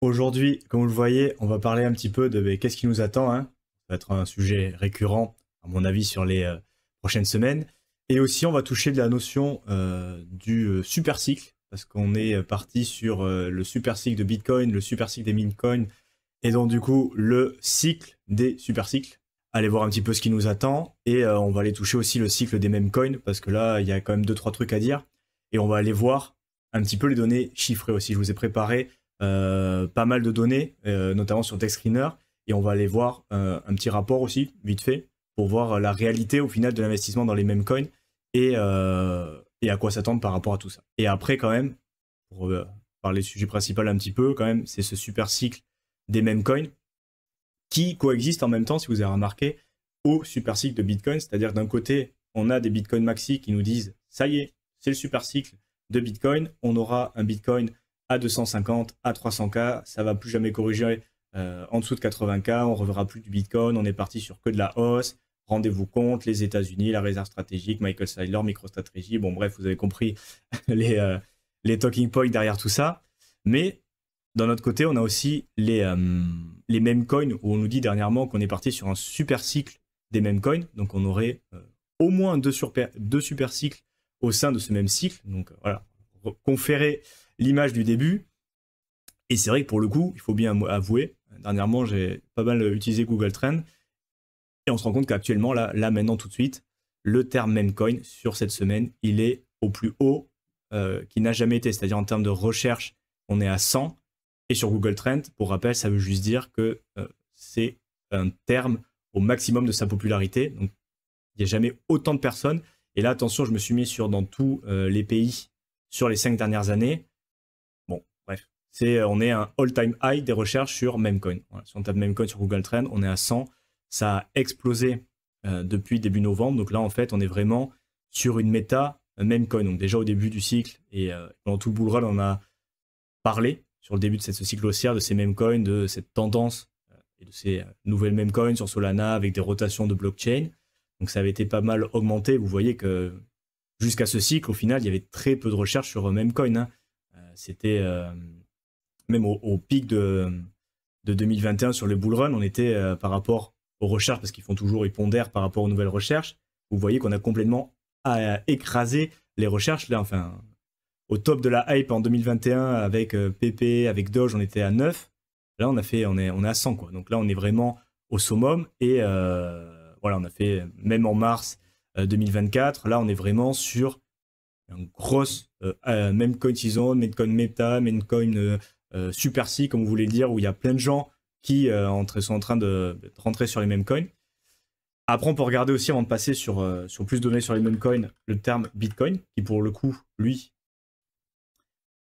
Aujourd'hui, comme vous le voyez, on va parler un petit peu de qu'est-ce qui nous attend, hein. Ça va être un sujet récurrent, à mon avis, sur les prochaines semaines. Et aussi, on va toucher de la notion du super cycle, parce qu'on est parti sur le super cycle de Bitcoin, le super cycle des meme coins, et donc du coup, le cycle des super cycles. Allez voir un petit peu ce qui nous attend, et on va aller toucher aussi le cycle des meme coins, parce que là, il y a quand même 2-3 trucs à dire. Et on va aller voir un petit peu les données chiffrées aussi. Je vous ai préparé pas mal de données, notamment sur TechScreener, et on va aller voir un petit rapport aussi, vite fait, pour voir la réalité au final de l'investissement dans les meme coins et à quoi s'attendre par rapport à tout ça. Et après, quand même, pour parler du sujet principal un petit peu, quand même, c'est ce super cycle des meme coins qui coexiste en même temps, si vous avez remarqué, au super cycle de Bitcoin. C'est-à-dire d'un côté, on a des Bitcoin maxi qui nous disent ça y est, c'est le super cycle de Bitcoin. On aura un Bitcoin à 250, à 300K, ça va plus jamais corriger en dessous de 80K, on ne reverra plus du Bitcoin, on est parti sur que de la hausse. Rendez-vous compte, les États-Unis, la réserve stratégique, Michael Saylor, MicroStrategy. Bon, bref, vous avez compris les talking points derrière tout ça. Mais d'un autre côté, on a aussi les meme coins où on nous dit dernièrement qu'on est parti sur un super cycle des meme coins. Donc on aurait au moins deux super cycles au sein de ce même cycle. Donc voilà, conférer l'image du début. Et c'est vrai que pour le coup, il faut bien avouer, dernièrement j'ai pas mal utilisé Google Trends et on se rend compte qu'actuellement, là maintenant tout de suite, le terme meme coin sur cette semaine, il est au plus haut qu'il n'a jamais été. C'est-à-dire en termes de recherche, on est à 100. Et sur Google Trends, pour rappel, ça veut juste dire que c'est un terme au maximum de sa popularité. Donc, il n'y a jamais autant de personnes. Et là, attention, je me suis mis dans tous les pays sur les 5 dernières années. Bon, bref. On est à un all-time high des recherches sur Memecoin. Voilà, si on tape Memecoin sur Google Trends, on est à 100. Ça a explosé depuis début novembre. Donc là, en fait, on est vraiment sur une méta Memecoin. Donc déjà au début du cycle et pendant tout le bull run, on a parlé sur le début de ce cycle haussière de ces memecoins, de cette tendance et de ces nouvelles memecoins sur Solana avec des rotations de blockchain. Donc ça avait été pas mal augmenté. Vous voyez que jusqu'à ce cycle, au final, il y avait très peu de recherches sur memecoin. Hein. C'était même au pic de 2021 sur le bull run, on était par rapport aux recherches, parce qu'ils font toujours, ils pondèrent par rapport aux nouvelles recherches. Vous voyez qu'on a complètement écrasé les recherches. Là, enfin, au top de la hype en 2021 avec PP, avec Doge, on était à 9. Là, on est à 100 quoi. Donc là, on est vraiment au summum et voilà, on a fait même en mars 2024. Là, on est vraiment sur une grosse memecoin season, memecoin meta, memecoin super C, comme vous voulez le dire, où il y a plein de gens qui sont en train de rentrer sur les memecoins. Après, on peut regarder aussi, avant de passer sur plus de données sur les memecoins, le terme Bitcoin, qui pour le coup, lui,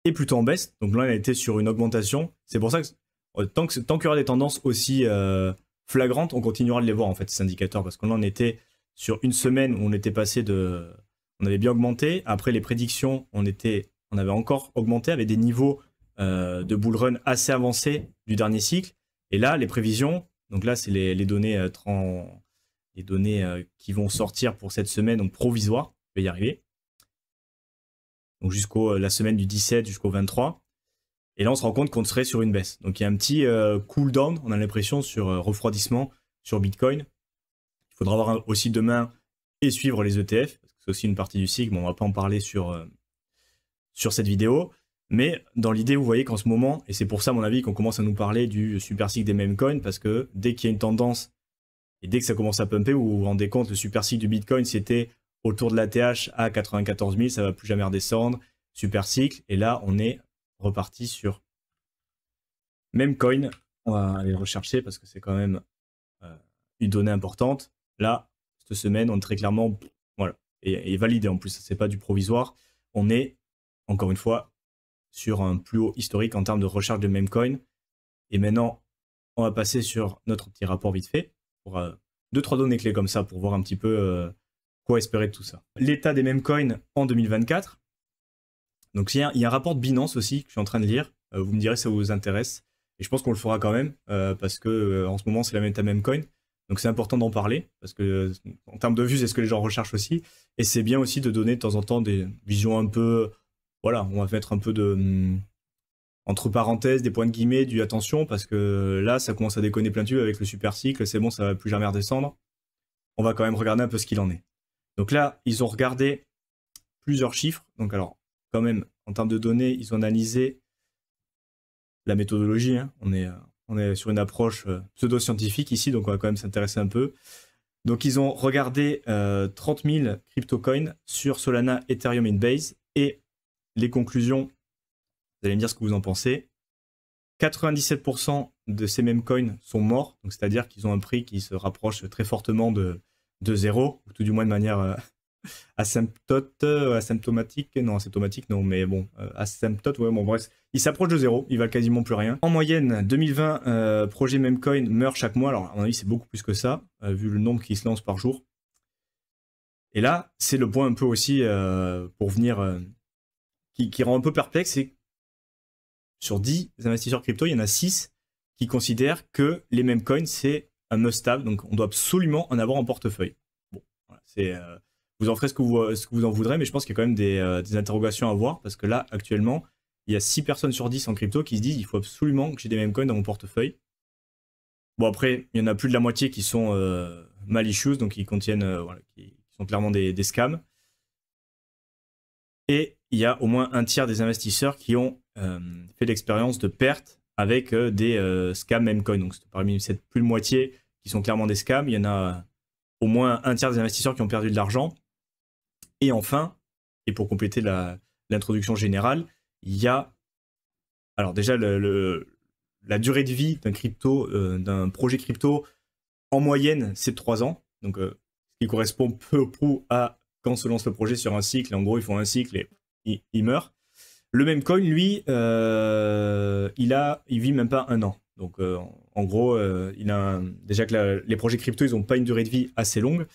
est plutôt en baisse. Donc là, elle a été sur une augmentation. C'est pour ça que tant qu'il y aura des tendances aussi flagrantes, on continuera de les voir, en fait, ces indicateurs. Parce que là, on était sur une semaine où on était passé de... On avait bien augmenté. Après, les prédictions, on avait encore augmenté avec des niveaux de bull run assez avancés du dernier cycle. Et là, les prévisions, donc là, c'est les données, qui vont sortir pour cette semaine, donc provisoires. Je vais y arriver. Donc jusqu'au la semaine du 17 jusqu'au 23. Et là, on se rend compte qu'on serait sur une baisse. Donc il y a un petit cool down, on a l'impression, sur refroidissement sur Bitcoin. Il faudra voir aussi demain et suivre les ETF, parce que c'est aussi une partie du cycle, mais on ne va pas en parler sur cette vidéo. Mais dans l'idée, vous voyez qu'en ce moment, et c'est pour ça, à mon avis, qu'on commence à nous parler du super cycle des meme coins, parce que dès qu'il y a une tendance, et dès que ça commence à pumper, vous vous rendez compte, le super cycle du Bitcoin, c'était autour de l'ATH à 94 000, ça ne va plus jamais redescendre, super cycle, et là, on est reparti sur même coin. On va aller rechercher parce que c'est quand même une donnée importante. Là, cette semaine, on est très clairement, voilà, et validé en plus, c'est pas du provisoire. On est, encore une fois, sur un plus haut historique en termes de recherche de meme coin. Et maintenant, on va passer sur notre petit rapport vite fait pour 2-3 données clés comme ça pour voir un petit peu quoi espérer de tout ça. L'état des meme coins en 2024. Donc il y a un rapport de Binance aussi que je suis en train de lire. Vous me direz si ça vous intéresse. Et je pense qu'on le fera quand même parce que en ce moment c'est la méta memecoin. Donc c'est important d'en parler parce que en termes de vues, c'est ce que les gens recherchent aussi. Et c'est bien aussi de donner de temps en temps des visions un peu, voilà, on va mettre un peu entre parenthèses, des points de guillemets, du attention, parce que là, ça commence à déconner plein de tubes avec le super cycle, c'est bon, ça va plus jamais redescendre. On va quand même regarder un peu ce qu'il en est. Donc là, ils ont regardé plusieurs chiffres. Donc alors, quand même, en termes de données, ils ont analysé la méthodologie. Hein. On est sur une approche pseudo-scientifique ici, donc on va quand même s'intéresser un peu. Donc ils ont regardé 30 000 crypto-coins sur Solana, Ethereum et Base, et les conclusions, vous allez me dire ce que vous en pensez. 97% de ces mêmes coins sont morts, donc c'est-à-dire qu'ils ont un prix qui se rapproche très fortement de zéro, ou tout du moins de manière asymptomatique, non, mais bon, asymptote, ouais, bon, bref, ils s'approchent de zéro, ils valent quasiment plus rien. En moyenne, 2020, projet Memecoin meurt chaque mois, alors à mon avis, c'est beaucoup plus que ça, vu le nombre qui se lance par jour. Et là, c'est le point un peu aussi, pour venir, qui rend un peu perplexe, c'est sur 10 investisseurs crypto, il y en a 6 qui considèrent que les Memecoins, c'est un must-have, donc on doit absolument en avoir en portefeuille. Bon, voilà, c'est... vous en ferez ce que vous en voudrez, mais je pense qu'il y a quand même des interrogations à voir, parce que là, actuellement, il y a 6 personnes sur 10 en crypto qui se disent il faut absolument que j'ai des memecoins dans mon portefeuille. Bon, après, il y en a plus de la moitié qui sont malicious, donc qui contiennent, voilà, qui sont clairement des scams. Et il y a au moins un tiers des investisseurs qui ont fait l'expérience de perte avec des scams memecoins. Donc, parmi cette plus de moitié qui sont clairement des scams, il y en a au moins un tiers des investisseurs qui ont perdu de l'argent. Et enfin, et pour compléter l'introduction générale, il y a, alors déjà la durée de vie d'un projet crypto, en moyenne, c'est de 3 ans. Donc, ce qui correspond peu ou prou à quand se lance le projet sur un cycle. En gros, ils font un cycle et il meurt. Le Memecoin, lui, il vit même pas 1 an. Donc, en gros, déjà que les projets crypto, ils n'ont pas une durée de vie assez longue.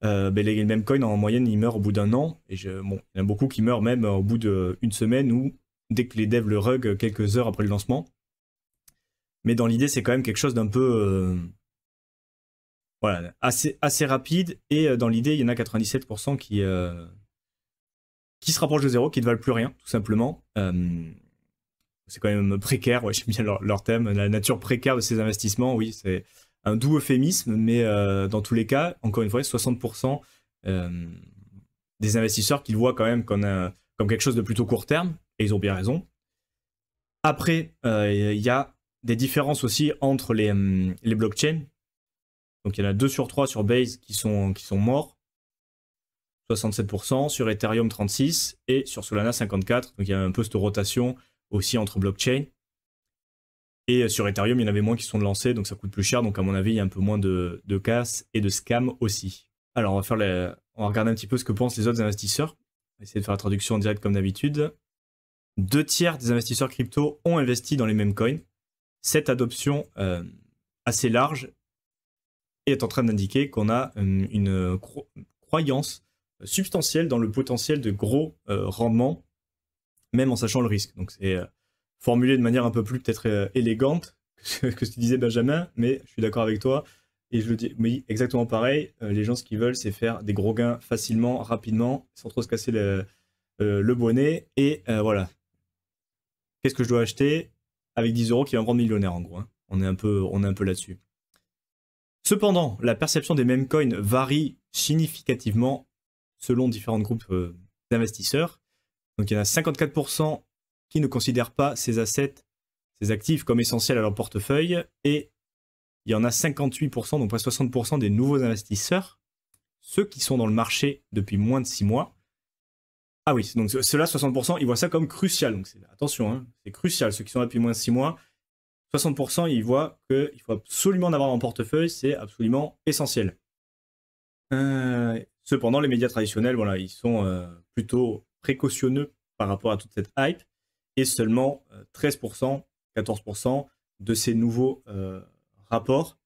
Les Memecoins, en moyenne, ils meurent au bout d'1 an. Et bon, il y en a beaucoup qui meurent même au bout d'1 semaine ou dès que les devs le rug quelques heures après le lancement. Mais dans l'idée, c'est quand même quelque chose d'un peu voilà, assez rapide. Et dans l'idée, il y en a 97% qui se rapprochent de zéro, qui ne valent plus rien, tout simplement. C'est quand même précaire, ouais, j'aime bien leur thème, la nature précaire de ces investissements, oui, c'est un doux euphémisme, mais dans tous les cas, encore une fois, 60% des investisseurs qui le voient quand même comme quelque chose de plutôt court terme, et ils ont bien raison. Après, il y a des différences aussi entre les blockchains. Donc il y en a 2 sur 3 sur Base qui sont morts, 67%, sur Ethereum 36% et sur Solana 54%. Donc il y a un peu cette rotation aussi entre blockchains. Et sur Ethereum, il y en avait moins qui sont lancés, donc ça coûte plus cher. Donc à mon avis, il y a un peu moins de casse et de scam aussi. Alors on va regarder un petit peu ce que pensent les autres investisseurs. On va essayer de faire la traduction en direct comme d'habitude. 2 tiers des investisseurs crypto ont investi dans les Memecoins. Cette adoption assez large est en train d'indiquer qu'on a une croyance substantielle dans le potentiel de gros rendements, même en sachant le risque. Donc c'est formulé de manière un peu plus peut-être élégante que ce que disait Benjamin, mais je suis d'accord avec toi. Et je le dis, oui, exactement pareil. Les gens, ce qu'ils veulent, c'est faire des gros gains facilement, rapidement, sans trop se casser le bonnet. Et voilà. Qu'est-ce que je dois acheter avec 10 € qui va me rendre millionnaire, en gros. Hein. On est un peu là-dessus. Cependant, la perception des memecoins varie significativement selon différents groupes d'investisseurs. Donc il y en a 54% qui ne considèrent pas ces assets, ces actifs comme essentiels à leur portefeuille, et il y en a 58%, donc presque 60% des nouveaux investisseurs, ceux qui sont dans le marché depuis moins de 6 mois. Ah oui, donc ceux-là, 60%, ils voient ça comme crucial. Donc attention, hein, c'est crucial, ceux qui sont là depuis moins de 6 mois. 60%, ils voient qu'il faut absolument en avoir dans le portefeuille, c'est absolument essentiel. Cependant, les médias traditionnels, voilà, ils sont plutôt précautionneux par rapport à toute cette hype, et seulement 13%, 14% de ces nouveaux rapports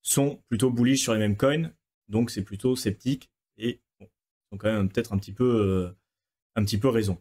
sont plutôt bullish sur les memecoins, donc c'est plutôt sceptique, et bon, ils ont quand même peut-être un petit peu raison.